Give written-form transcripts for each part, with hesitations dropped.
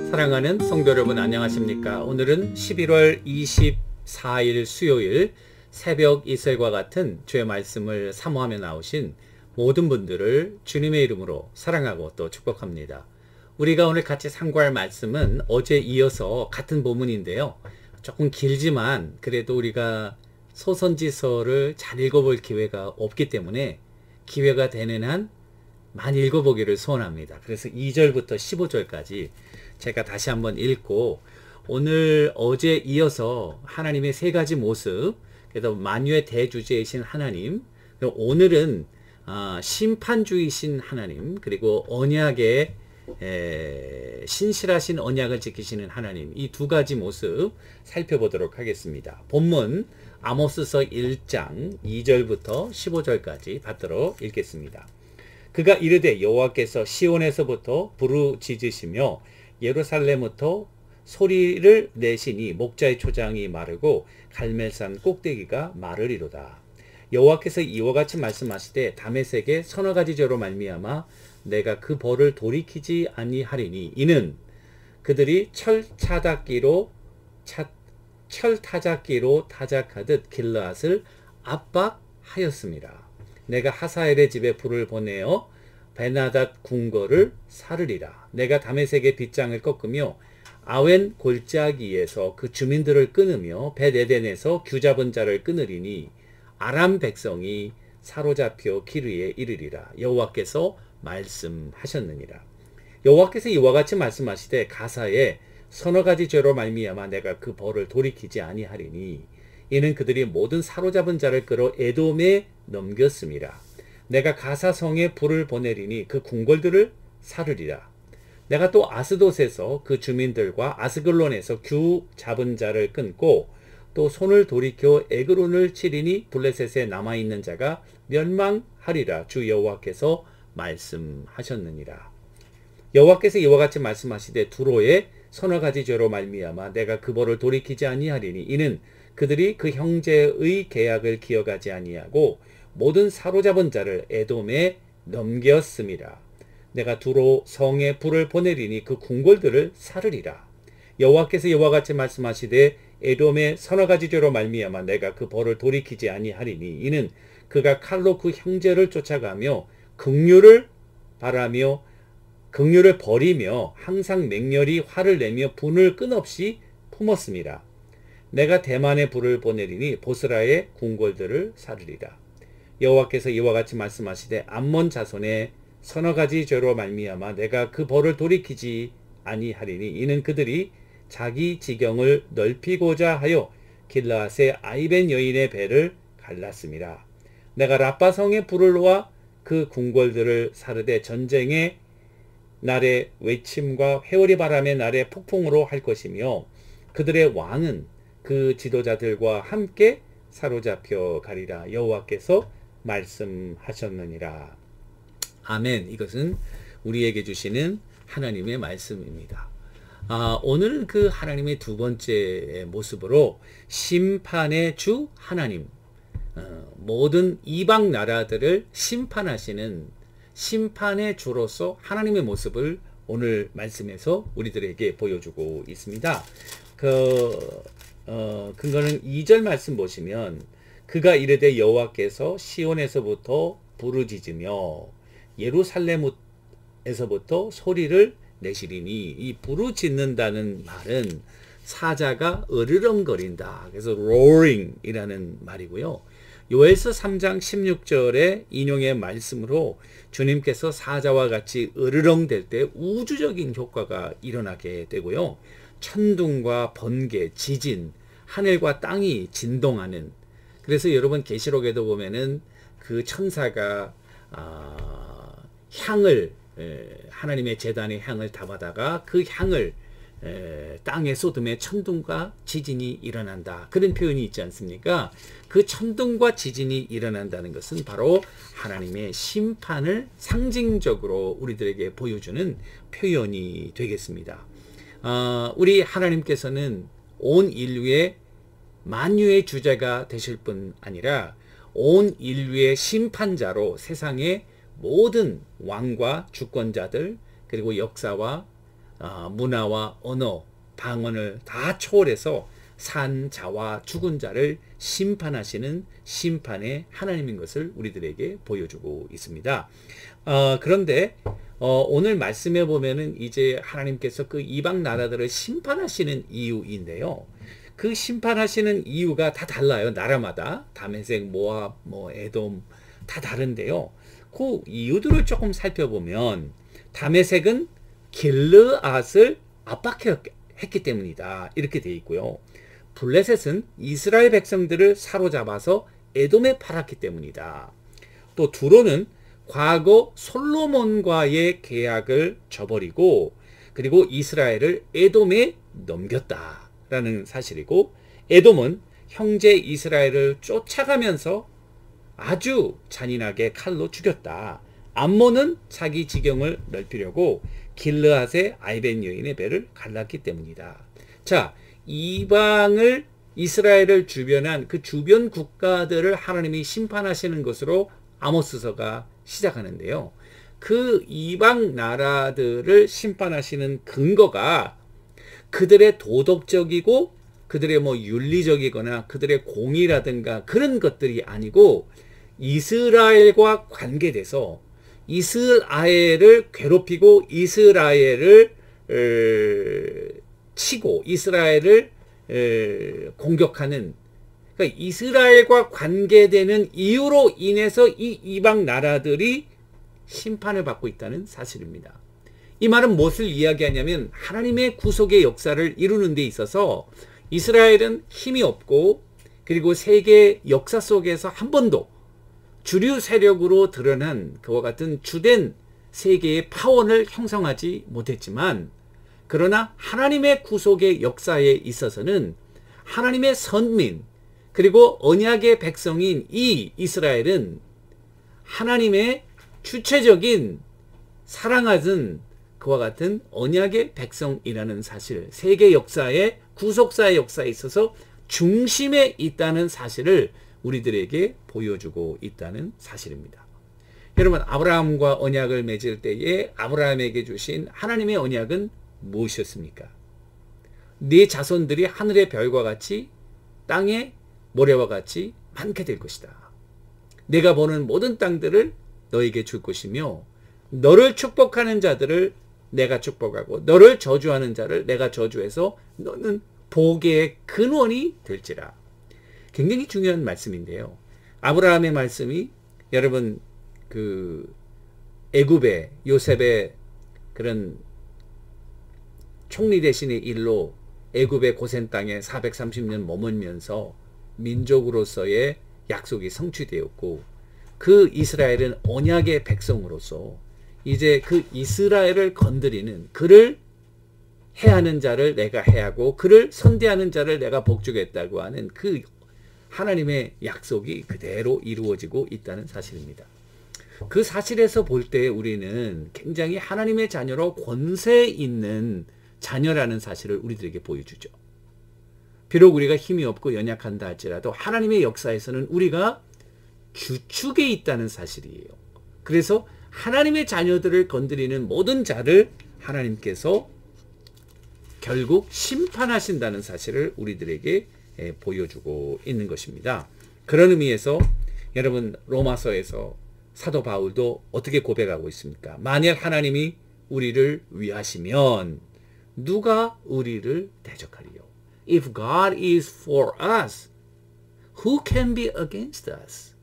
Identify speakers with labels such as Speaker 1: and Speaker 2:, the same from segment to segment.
Speaker 1: 사랑하는 성도 여러분 안녕하십니까? 오늘은 11월 24일 수요일 새벽 이슬과 같은 주의 말씀을 사모하며 나오신 모든 분들을 주님의 이름으로 사랑하고 또 축복합니다. 우리가 오늘 같이 상고할 말씀은 어제 이어서 같은 본문인데요. 조금 길지만 그래도 우리가 소선지서를 잘 읽어볼 기회가 없기 때문에 기회가 되는 한 많이 읽어보기를 소원합니다. 그래서 2절부터 15절까지 제가 다시 한번 읽고 오늘 어제 이어서 하나님의 세 가지 모습, 그래서 만유의 대주제이신 하나님, 그리고 오늘은 심판주이신 하나님, 그리고 언약의 신실하신 언약을 지키시는 하나님, 이 두 가지 모습 살펴보도록 하겠습니다. 본문 아모스서 1장 2절부터 15절까지 받들어 읽겠습니다. 그가 이르되 여호와께서 시온에서부터 부르짖으시며 예루살렘부터 소리를 내시니 목자의 초장이 마르고 갈멜산 꼭대기가 마르리로다. 여호와께서 이와 같이 말씀하시되 다메섹의 서너 가지 죄로 말미암아 내가 그 벌을 돌이키지 아니하리니 이는 그들이 철타작기로 타작하듯 길르앗을 압박하였습니다. 내가 하사엘의 집에 불을 보내어 베나닷 궁궐을 사르리라. 내가 다메섹의 빗장을 꺾으며 아웬 골짜기에서 그 주민들을 끊으며 벳에덴에서 규잡은 자를 끊으리니 아람 백성이 사로잡혀 기르에 이르리라. 여호와께서 말씀하셨느니라. 여호와께서 이와 같이 말씀하시되 가사에 서너 가지 죄로 말미암아 내가 그 벌을 돌이키지 아니하리니 이는 그들이 모든 사로잡은 자를 끌어 에돔에 넘겼음이라. 내가 가사성에 불을 보내리니 그 궁궐들을 사르리라. 내가 또 아스돗에서 그 주민들과 아스글론에서 규 잡은 자를 끊고 또 손을 돌이켜 에그론을 치리니 블레셋에 남아있는 자가 멸망하리라. 주 여호와께서 말씀하셨느니라. 여호와께서 이와 같이 말씀하시되 두로의 서너 가지 죄로 말미암아 내가 그 벌을 돌이키지 아니하리니 이는 그들이 그 형제의 계약을 기억하지 아니하고 모든 사로잡은 자를 에돔에 넘겼음이라. 내가 두로 성에 불을 보내리니 그 궁궐들을 사르리라. 여호와께서 이와 같이 말씀하시되 에돔의 서너 가지 죄로 말미암아 내가 그 벌을 돌이키지 아니하리니 이는 그가 칼로 그 형제를 쫓아가며 긍휼을 버리며 항상 맹렬히 화를 내며 분을 끊없이 품었음이라. 내가 대만에 불을 보내리니 보스라의 궁궐들을 사르리라. 여호와께서 이와 같이 말씀하시되 암몬 자손의 서너 가지 죄로 말미암아 내가 그 벌을 돌이키지 아니하리니 이는 그들이 자기 지경을 넓히고자 하여 길르앗의 아이벤 여인의 배를 갈랐음이라. 내가 라빠성에 불을 놓아 그 궁궐들을 사르되 전쟁의 날에 외침과 회오리 바람의 날에 폭풍으로 할 것이며 그들의 왕은 그 지도자들과 함께 사로잡혀 가리라. 여호와께서 말씀하셨느니라. 아멘. 이것은 우리에게 주시는 하나님의 말씀입니다. 오늘은 그 하나님의 두 번째 모습으로 심판의 주 하나님, 모든 이방 나라들을 심판하시는 심판의 주로서 하나님의 모습을 오늘 말씀에서 우리들에게 보여주고 있습니다. 그거는 2절 말씀 보시면 그가 이르되 여호와께서 시온에서부터 부르짖으며 예루살렘에서부터 소리를 내시리니 이 부르짖는다는 말은 사자가 으르렁거린다. 그래서 roaring이라는 말이고요. 요엘서 3장 16절의 인용의 말씀으로 주님께서 사자와 같이 으르렁댈 때 우주적인 효과가 일어나게 되고요. 천둥과 번개, 지진, 하늘과 땅이 진동하는, 그래서 여러분 계시록에도 보면은 그 천사가 향을, 하나님의 제단의 향을 담아다가 그 향을 땅에 쏟음에 천둥과 지진이 일어난다, 그런 표현이 있지 않습니까? 그 천둥과 지진이 일어난다는 것은 바로 하나님의 심판을 상징적으로 우리들에게 보여주는 표현이 되겠습니다. 우리 하나님께서는 온 인류의 만유의 주제가 되실 뿐 아니라 온 인류의 심판자로 세상의 모든 왕과 주권자들, 그리고 역사와 문화와 언어, 방언을 다 초월해서 산 자와 죽은 자를 심판하시는 심판의 하나님인 것을 우리들에게 보여주고 있습니다. 그런데 오늘 말씀에 보면은 이제 하나님께서 그 이방 나라들을 심판하시는 이유인데요. 그 심판하시는 이유가 다 달라요. 나라마다. 다메섹, 모압, 에돔 다 다른데요. 그 이유들을 조금 살펴보면 다메섹은 길르앗을 압박했기 때문이다. 이렇게 되어 있고요. 블레셋은 이스라엘 백성들을 사로잡아서 에돔에 팔았기 때문이다. 또 두로는 과거 솔로몬과의 계약을 저버리고 그리고 이스라엘을 에돔에 넘겼다라는 사실이고, 에돔은 형제 이스라엘을 쫓아가면서 아주 잔인하게 칼로 죽였다. 암몬은 자기 지경을 넓히려고 길르앗의 아이벤 여인의 배를 갈랐기 때문이다. 자, 이방을 이스라엘을 주변한 그 주변 국가들을 하나님이 심판하시는 것으로 아모스서가 시작하는데요. 그 이방 나라들을 심판하시는 근거가 그들의 도덕적이고 그들의 윤리적이거나 그들의 공의라든가 그런 것들이 아니고 이스라엘과 관계돼서 이스라엘을 괴롭히고 이스라엘을 치고 이스라엘을 공격하는, 그러니까 이스라엘과 관계되는 이유로 인해서 이 이방 나라들이 심판을 받고 있다는 사실입니다. 이 말은 무엇을 이야기하냐면 하나님의 구속의 역사를 이루는 데 있어서 이스라엘은 힘이 없고 그리고 세계 역사 속에서 한 번도 주류 세력으로 드러난 그와 같은 주된 세계의 파원을 형성하지 못했지만, 그러나 하나님의 구속의 역사에 있어서는 하나님의 선민 그리고 언약의 백성인 이 이스라엘은 하나님의 주체적인 사랑하는 그와 같은 언약의 백성이라는 사실, 세계 역사의 구속사의 역사에 있어서 중심에 있다는 사실을 우리들에게 보여주고 있다는 사실입니다. 여러분, 아브라함과 언약을 맺을 때에 아브라함에게 주신 하나님의 언약은 무엇이었습니까? 네 자손들이 하늘의 별과 같이 땅의 모래와 같이 많게 될 것이다. 내가 보는 모든 땅들을 너에게 줄 것이며 너를 축복하는 자들을 내가 축복하고 너를 저주하는 자를 내가 저주해서 너는 복의 근원이 될지라. 굉장히 중요한 말씀인데요. 아브라함의 말씀이 여러분 그 애굽의 요셉의 그런 총리 대신의 일로 애굽의 고센 땅에 430년 머물면서 민족으로서의 약속이 성취되었고, 그 이스라엘은 언약의 백성으로서 이제 그 이스라엘을 건드리는, 그를 해하는 자를 내가 해하고 그를 선대하는 자를 내가 복주겠다고 하는 그 하나님의 약속이 그대로 이루어지고 있다는 사실입니다. 그 사실에서 볼 때 우리는 굉장히 하나님의 자녀로 권세 있는 자녀라는 사실을 우리들에게 보여주죠. 비록 우리가 힘이 없고 연약한다 할지라도 하나님의 역사에서는 우리가 주축에 있다는 사실이에요. 그래서 하나님의 자녀들을 건드리는 모든 자를 하나님께서 결국 심판하신다는 사실을 우리들에게 보여주고 있는 것입니다. 그런 의미에서 여러분, 로마서에서 사도 바울도 어떻게 고백하고 있습니까? 만일 하나님이 우리를 위하시면 누가 우리를 대적하리요? If God is for us, who can be against us?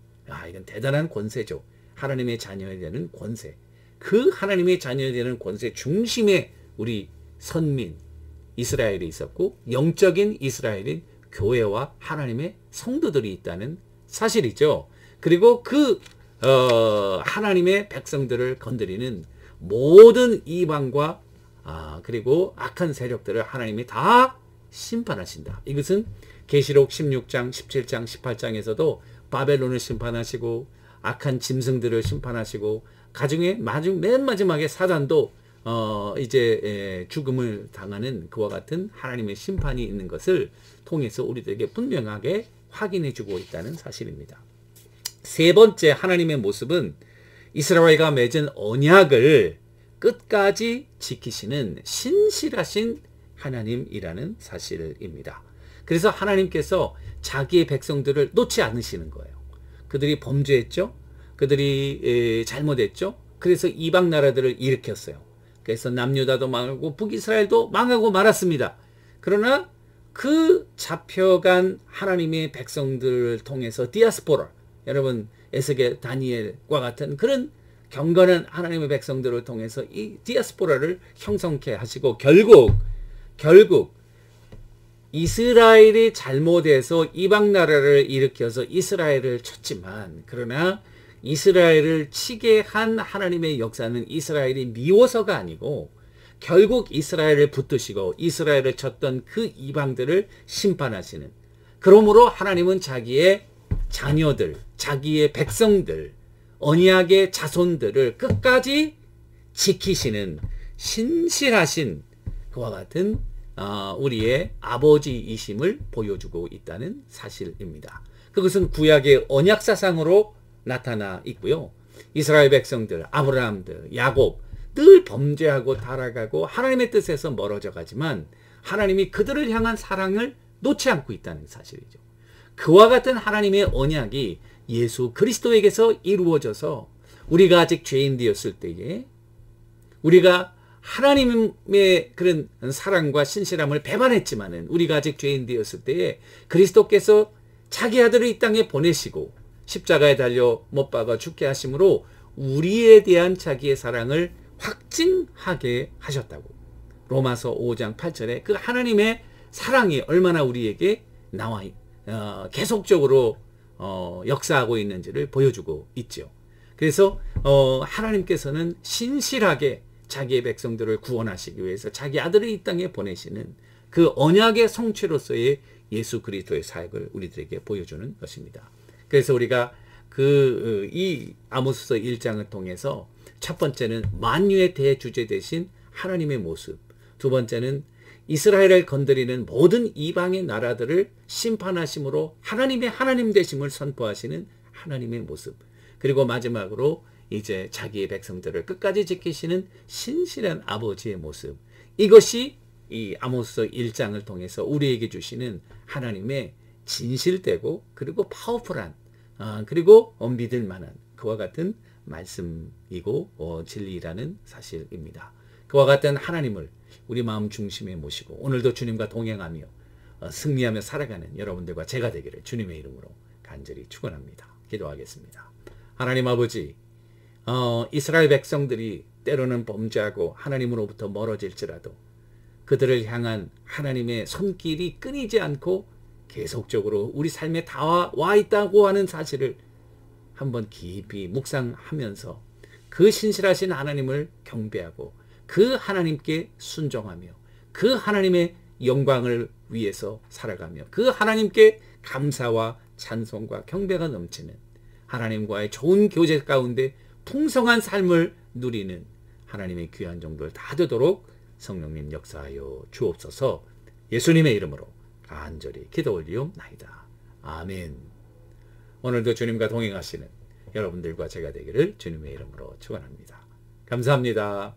Speaker 1: 이건 대단한 권세죠. 하나님의 자녀에 대한 권세. 그 하나님의 자녀에 대한 권세 중심에 우리 선민 이스라엘이 있었고, 영적인 이스라엘인 교회와 하나님의 성도들이 있다는 사실이죠. 그리고 그 하나님의 백성들을 건드리는 모든 이방과 그리고 악한 세력들을 하나님이 다 심판하신다. 이것은 계시록 16장, 17장, 18장에서도 바벨론을 심판하시고 악한 짐승들을 심판하시고 가중에 맨 마지막에 사단도 이제 죽음을 당하는 그와 같은 하나님의 심판이 있는 것을 통해서 우리들에게 분명하게 확인해 주고 있다는 사실입니다. 세 번째 하나님의 모습은 이스라엘과 맺은 언약을 끝까지 지키시는 신실하신 하나님이라는 사실입니다. 그래서 하나님께서 자기의 백성들을 놓지 않으시는 거예요. 그들이 범죄했죠. 그들이 잘못했죠. 그래서 이방 나라들을 일으켰어요. 그래서 남유다도 망하고 북이스라엘도 망하고 말았습니다. 그러나 그 잡혀간 하나님의 백성들을 통해서 디아스포라, 여러분 에스겔 다니엘과 같은 그런 경건한 하나님의 백성들을 통해서 이 디아스포라를 형성케 하시고 결국 이스라엘이 잘못해서 이방 나라를 일으켜서 이스라엘을 쳤지만, 그러나 이스라엘을 치게 한 하나님의 역사는 이스라엘이 미워서가 아니고 결국 이스라엘을 붙드시고 이스라엘을 쳤던 그 이방들을 심판하시는, 그러므로 하나님은 자기의 자녀들, 자기의 백성들, 언약의 자손들을 끝까지 지키시는 신실하신 그와 같은 우리의 아버지이심을 보여주고 있다는 사실입니다. 그것은 구약의 언약사상으로 나타나 있고요. 이스라엘 백성들, 아브라함들, 야곱 늘 범죄하고 타락하고 하나님의 뜻에서 멀어져 가지만 하나님이 그들을 향한 사랑을 놓지 않고 있다는 사실이죠. 그와 같은 하나님의 언약이 예수 그리스도에게서 이루어져서 우리가 아직 죄인 되었을 때에 우리가 하나님의 그런 사랑과 신실함을 배반했지만은 우리가 아직 죄인 되었을 때에 그리스도께서 자기 아들을 이 땅에 보내시고 십자가에 달려 못 박아 죽게 하심으로 우리에 대한 자기의 사랑을 확증하게 하셨다고. 로마서 5장 8절에 그 하나님의 사랑이 얼마나 우리에게 나와 계속적으로 역사하고 있는지를 보여주고 있죠. 그래서 하나님께서는 신실하게 자기의 백성들을 구원하시기 위해서 자기 아들을 이 땅에 보내시는 그 언약의 성취로서의 예수 그리스도의 사역을 우리들에게 보여주는 것입니다. 그래서 우리가 이 아모스서 1장을 통해서 첫 번째는 만유의 대주제 되신 하나님의 모습, 두 번째는 이스라엘을 건드리는 모든 이방의 나라들을 심판하심으로 하나님의 하나님 되심을 선포하시는 하나님의 모습, 그리고 마지막으로 이제 자기의 백성들을 끝까지 지키시는 신실한 아버지의 모습, 이것이 이 아모스 1장을 통해서 우리에게 주시는 하나님의 진실되고 그리고 파워풀한 그리고 믿을 만한 그와 같은 말씀이고 진리라는 사실입니다. 그와 같은 하나님을 우리 마음 중심에 모시고 오늘도 주님과 동행하며 승리하며 살아가는 여러분들과 제가 되기를 주님의 이름으로 간절히 축원합니다. 기도하겠습니다. 하나님 아버지, 이스라엘 백성들이 때로는 범죄하고 하나님으로부터 멀어질지라도 그들을 향한 하나님의 손길이 끊이지 않고 계속적으로 우리 삶에 다와 있다고 하는 사실을 한번 깊이 묵상하면서 그 신실하신 하나님을 경배하고 그 하나님께 순종하며 그 하나님의 영광을 위해서 살아가며 그 하나님께 감사와 찬송과 경배가 넘치는 하나님과의 좋은 교제 가운데 풍성한 삶을 누리는 하나님의 귀한 종들 다 되도록 성령님 역사하여 주옵소서. 예수님의 이름으로 간절히 기도 올리옵나이다. 아멘. 오늘도 주님과 동행하시는 여러분들과 제가 되기를 주님의 이름으로 축원합니다. 감사합니다.